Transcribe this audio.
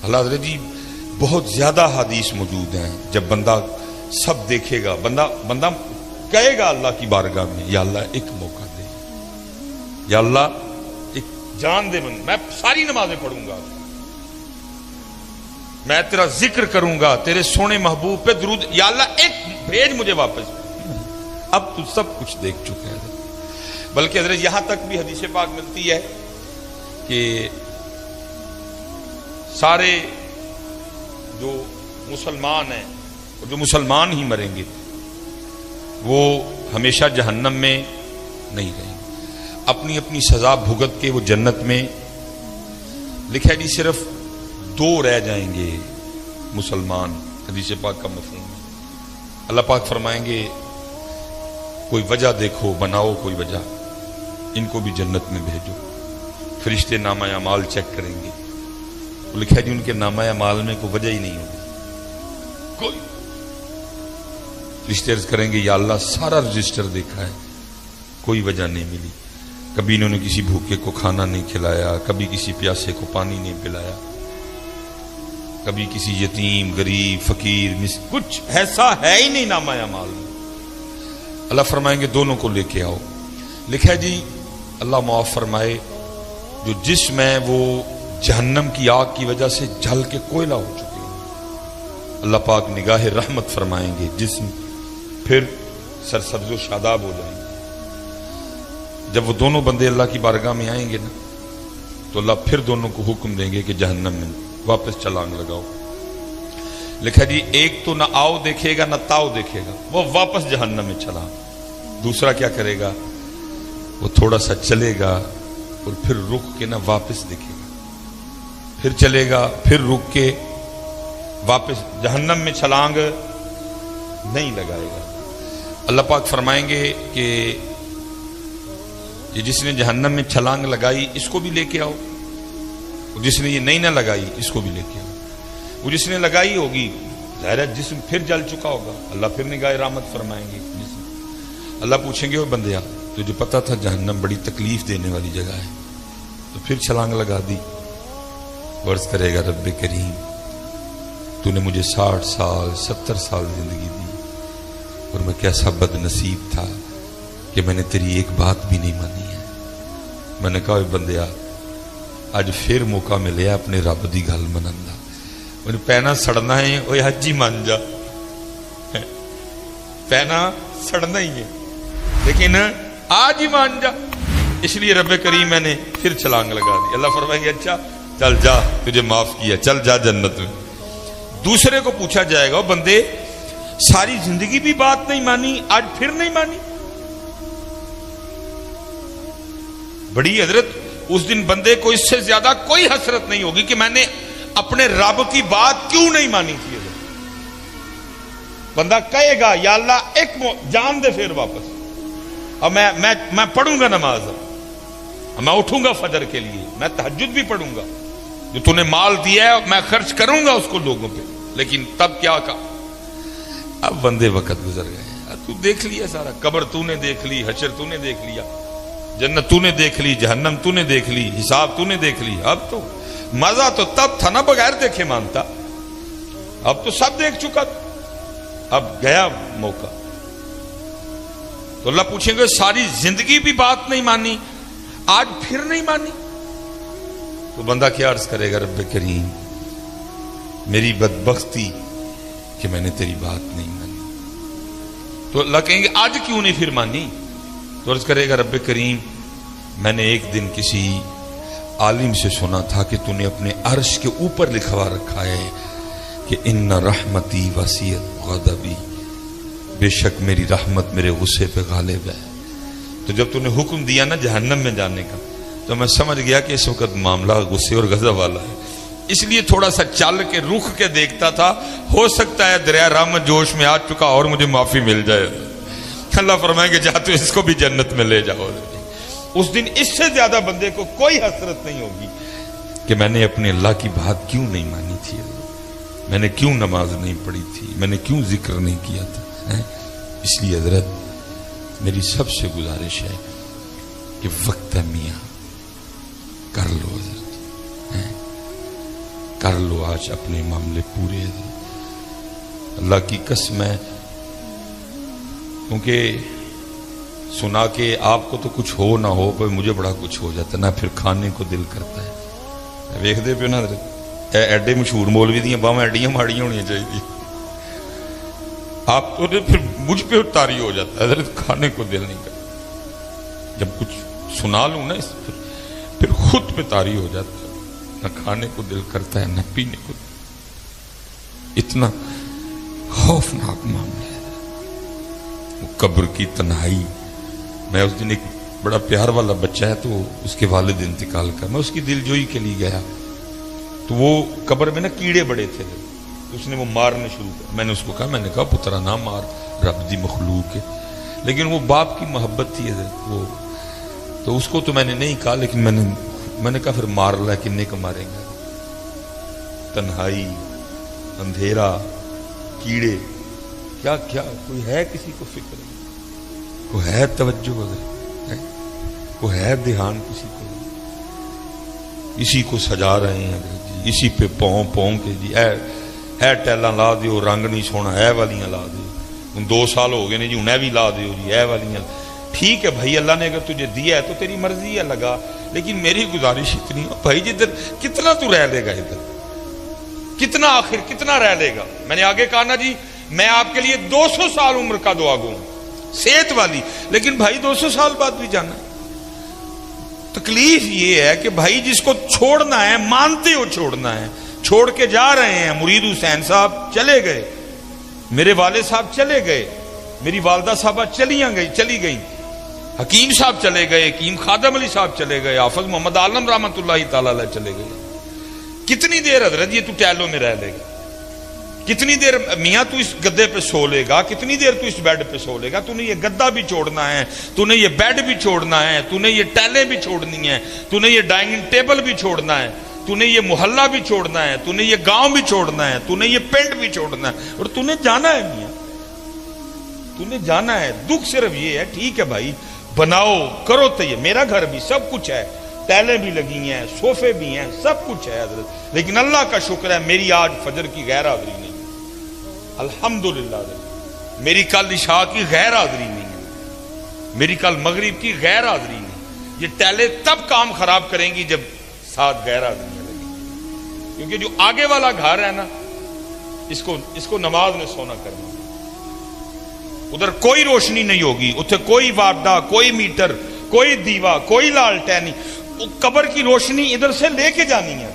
اللہ حضرت جی بہت زیادہ حدیث موجود ہیں. جب بندہ سب دیکھے گا, بندہ کہے گا اللہ کی بارگاہ میں, یا اللہ ایک موقع دے, یا اللہ ایک جان دے, میں ساری نمازیں پڑھوں گا, میں تیرا ذکر کروں گا, تیرے سونے محبوب پہ درود, یا اللہ ایک بھیج مجھے واپس. اب تو سب کچھ دیکھ چکے ہیں. بلکہ حضرت یہاں تک بھی حدیث پاک ملتی ہے کہ سارے جو مسلمان ہیں اور جو مسلمان ہی مریں گے وہ ہمیشہ جہنم میں نہیں رہیں گے, اپنی اپنی سزا بھگت کے وہ جنت میں. لکھا جی صرف 2 رہ جائیں گے مسلمان. حدیث پاک کا مفہوم ہے. اللہ پاک فرمائیں گے کوئی وجہ دیکھو, بناؤ کوئی وجہ, ان کو بھی جنت میں بھیجو. فرشتے نامہ اعمال چیک کریں گے. لکھا جی ان کے نامہ اعمال میں کوئی وجہ ہی نہیں ہوگی, کوئی. فرشتے عرض کریں گے یا اللہ سارا رجسٹر دیکھا ہے, کوئی وجہ نہیں ملی. کبھی انہوں نے کسی بھوکے کو کھانا نہیں کھلایا, کبھی کسی پیاسے کو پانی نہیں پلایا, کبھی کسی یتیم غریب فقیر کچھ ایسا ہے ہی نہیں نامہ اعمال میں. اللہ فرمائیں گے دونوں کو لے کے آؤ. لکھا جی اللہ معاف فرمائے جو جسم ہے وہ جہنم کی آگ کی وجہ سے جل کے کوئلہ ہو چکے ہیں, اللہ پاک نگاہ رحمت فرمائیں گے, جسم پھر سرسبز و شاداب ہو جائیں گے. جب وہ دونوں بندے اللہ کی بارگاہ میں آئیں گے نا تو اللہ پھر دونوں کو حکم دیں گے کہ جہنم میں واپس چھلانگ لگاؤ. لکھا جی ایک تو نہ آؤ دیکھے گا نہ تاؤ دیکھے گا, وہ واپس جہنم میں چلا. دوسرا کیا کرے گا, وہ تھوڑا سا چلے گا اور پھر رک کے نہ واپس دیکھے گا, پھر چلے گا, پھر رک کے واپس جہنم میں چھلانگ نہیں لگائے گا. اللہ پاک فرمائیں گے کہ یہ جس نے جہنم میں چھلانگ لگائی اس کو بھی لے کے آؤ, جس نے یہ نہیں نہ لگائی اس کو بھی لے کے آؤ. وہ جس نے لگائی ہوگی ظاہر ہے جسم پھر جل چکا ہوگا, اللہ پھر نگاہ رحمت فرمائیں گے. اللہ پوچھیں گے وہ بندیا تجھے پتا تھا جہنم بڑی تکلیف دینے والی جگہ ہے تو پھر چھلانگ لگا دی. عرض کرے گا رب کریم تو نے مجھے 60 سال 70 سال زندگی دی اور میں کیسا بد نصیب تھا کہ میں نے تیری ایک بات بھی نہیں مانی ہے. میں نے کہا بندیا اج پھر موقع ملیا اپنے رب دی گل منن دا, میرے پینا سڑنا ہے اوے حج ہی مان جا, پینا سڑنا ہی ہے لیکن آج ہی مان جا. اس لیے رب کریم میں نے پھر چھلانگ لگا دی. اللہ فرمائیں گے اچھا چل جا تجھے معاف کیا, چل جا جنت میں. دوسرے کو پوچھا جائے گا بندے ساری زندگی بھی بات نہیں مانی, آج پھر نہیں مانی. بڑی حضرت اس دن بندے کو اس سے زیادہ کوئی حسرت نہیں ہوگی کہ میں نے اپنے رب کی بات کیوں نہیں مانی تھی. بندہ کہے گا یا اللہ ایک جان دے پھر واپس. اب میں پڑھوں گا نماز, میں اٹھوں گا فجر کے لیے, میں تہجد بھی پڑھوں گا, جو تو نے مال دیا ہے میں خرچ کروں گا اس کو لوگوں پہ, لیکن تب کیا کہا اب بندے وقت گزر گئے. تو دیکھ لیا سارا, قبر تو نے دیکھ لی, حشر تو نے دیکھ لیا, جنت تو نے دیکھ لی, جہنم تو نے دیکھ لی, حساب تو نے دیکھ لی. اب تو مزہ تو تب تھا نا بغیر دیکھے مانتا, اب تو سب دیکھ چکا, اب گیا موقع. تو اللہ پوچھیں گے ساری زندگی بھی بات نہیں مانی, آج پھر نہیں مانی. تو بندہ کیا عرض کرے گا رب کریم میری بدبختی کہ میں نے تیری بات نہیں مانی. تو اللہ کہیں گے آج کیوں نہیں پھر مانی. تو عرض کرے گا رب کریم میں نے ایک دن کسی عالم سے سنا تھا کہ تو نے اپنے عرش کے اوپر لکھوا رکھا ہے کہ ان رحمتی وسیعت غضبی, بے شک میری رحمت میرے غصے پہ غالب ہے. تو جب تو نے حکم دیا نا جہنم میں جانے کا تو میں سمجھ گیا کہ اس وقت معاملہ غصے اور غضب والا ہے, اس لیے تھوڑا سا چل کے رخ کے دیکھتا تھا, ہو سکتا ہے دریا رحمت جوش میں آ چکا اور مجھے معافی مل جائے. اللہ فرمائیں گے جا تو اس کو بھی جنت میں لے جاؤ. اس دن اس سے زیادہ بندے کو کوئی حسرت نہیں ہوگی کہ میں نے اپنے اللہ کی بات کیوں نہیں مانی تھی, میں نے کیوں نماز نہیں پڑھی تھی, میں نے کیوں ذکر نہیں کیا تھا. اس لیے حضرت میری سب سے گزارش ہے کہ وقت میاں کر لو حضرت, کر لو آج اپنے معاملے پورے. اللہ کی قسم ہے، کیونکہ سنا کے آپ کو تو کچھ ہو نہ ہو پر مجھے بڑا کچھ ہو جاتا ہے نا، پھر کھانے کو دل کرتا ہے. ویکھ دے پیو نا ایڈے مشہور مولوی دیاں باواں ایڈیاں ماڑیاں ہونی چاہیے. آپ تو پھر مجھ پہ تاری ہو جاتا ہے حضرت، کھانے کو دل نہیں کرتا. جب کچھ سنا لوں نا پھر خود پہ تاری ہو جاتا ہے، نہ کھانے کو دل کرتا ہے نہ پینے کو. اتنا خوفناک معاملہ ہے وہ قبر کی تنہائی. میں اس دن ایک بڑا پیار والا بچہ ہے تو اس کے والد انتقال کر، میں اس کی دل جوئی کے لیے گیا تو وہ قبر میں نا کیڑے بڑے تھے، اس نے وہ مارنے شروع کر. میں نے اس کو کہا، میں نے کہا پترا نہ مار، رب دی مخلوق ہے. لیکن وہ باپ کی محبت تھی وہ، تو اس کو تو میں نے نہیں کہا، لیکن میں نے کہا پھر مار لا، کنے کو ماریں گے. تنہائی، اندھیرا، کیڑے، کیا کیا کوئی ہے کسی کو فکر؟ کوئی ہے توجہ وغیرہ؟ کوئی ہے دھیان کسی کو؟ اسی کو سجا رہے ہیں جی، اسی پہ پون کے جی اے ٹیلاں لا دیو، رنگ نہیں سونا، اے والیاں لا دیو. ہن 2 سال ہو گئے نے جی، انہیں بھی لا دیو جی اے والیاں. ٹھیک ہے بھائی، اللہ نے اگر تجھے دیا ہے تو تیری مرضی ہے لگا، لیکن میری گزارش اتنی ہے بھائی جدھر کتنا تو رہ لے گا، ادھر کتنا، آخر کتنا رہ لے گا. میں نے آگے کہا نا جی، میں آپ کے لیے 200 سال عمر کا دعا گوں صحت والی، لیکن بھائی 200 سال بعد بھی جانا ہے. تکلیف یہ ہے کہ بھائی جس کو چھوڑنا ہے، مانتے ہو چھوڑنا ہے، چھوڑ کے جا رہے ہیں. مرید حسین صاحب چلے گئے، میرے والد صاحب چلے گئے، میری والدہ صاحبہ چلی گئی، حکیم صاحب چلے گئے، حکیم خادم علی صاحب چلے گئے، حافظ محمد عالم رحمت اللہ تعالی علیہ چلے گئے. کتنی دیر حضرت یہ تو ٹیلوں میں رہ لے گا؟ کتنی دیر میاں تو اس گدے پہ سو لے گا؟ کتنی دیر تو اس بیڈ پہ سو لے گا؟ تو نے یہ گدا بھی چھوڑنا ہے، تو نے یہ بیڈ بھی چھوڑنا ہے، تو نے یہ ٹیلیں بھی چھوڑنی ہیں، تو نے یہ ڈائننگ ٹیبل بھی چھوڑنا ہے، تو نے یہ محلہ بھی چھوڑنا ہے، تو نے یہ گاؤں بھی چھوڑنا ہے، تو نے یہ پنڈ بھی چھوڑنا ہے، اور تو نے جانا ہے میاں، تو نے جانا ہے. دکھ صرف یہ ہے، ٹھیک ہے بھائی بناؤ کرو تو، یہ میرا گھر بھی سب کچھ ہے، ٹیلیں بھی لگی ہیں، صوفے بھی ہیں، سب کچھ ہے حضرت، لیکن اللہ کا شکر ہے میری آج فجر کی غیر حاضری نہیں، الحمدللہ. میری کل عشاء کی غیر حاضری نہیں ہے، میری کل مغرب کی غیر حاضری نہیں. یہ ٹیلیں تب کام خراب کریں گی جب ساتھ غیر حاضریاں لگیں، کیونکہ جو آگے والا گھر ہے نا، اس کو نماز میں سونا کرنا. ادھر کوئی روشنی نہیں ہوگی، اتھے کوئی وارڈا، کوئی میٹر، کوئی دیوا، کوئی لالٹین نہیں. قبر کی روشنی ادھر سے لے کے جانی ہے.